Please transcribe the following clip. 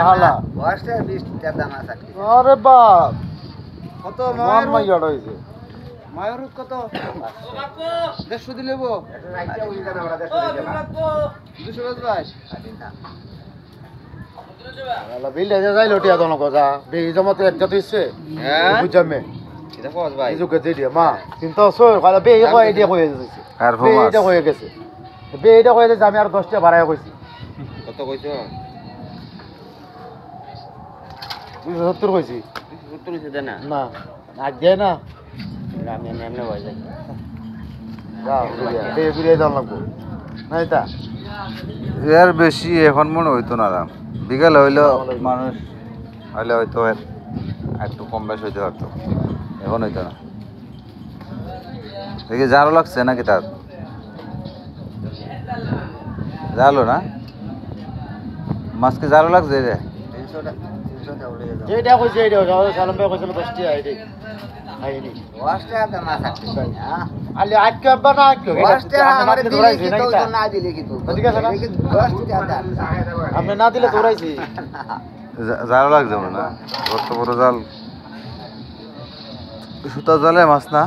হালা বয়সটা 20 টাকা দাম আছে আরে বাপ কত মান মাইয়াড় হইছে মায়ের কত 150 দিলেব 200 ভাই হালা বিল দে যাই লটিয়া দন কথা বে জমাতে একটা দিছে হ্যাঁ বুঝামে এটা কত ভাই এই যুগে দিয়া মা চিন্তা আছে হালা বে কই আইডিয়া কই যাইছে পারফরম্যান্স এটা হয়ে গেছে বে এটা কই যে আমি আর 10 টা বাড়ায় কইছি কত কইছো 270 কইছি 70 হইছে দেনা না আজ দে না আমি এমনি হয়ে যায় যা বে ঘুরে দাও লাগবো নাই তা এর বেশি এখন মনে হইতো না দাম বিকেল হইলো মানুষ হইলে হয়তো এর একটু কম বেশ হইতে পারতো এখন হইতো না দেখি জালো লাগছে নাকি তার জালো না মাছকে জালো লাগছে রে 300 টাকা উড়ে যাও যেটা কইছে এইটা সালাম ভাই কইছিল 10 টা আইডি আইনি বয়সটা দাম আছে হ্যাঁ আলে আটকে আব্বা না আটকে বয়সটা আমার দিলে কি তো না দিলে কি তো ঠিক আছে না? বয়সটা দাম আমি না দিলে দৌড়াইছি জালো লাগছে মনে না কত বড় জাল সুতা জালে মাছ না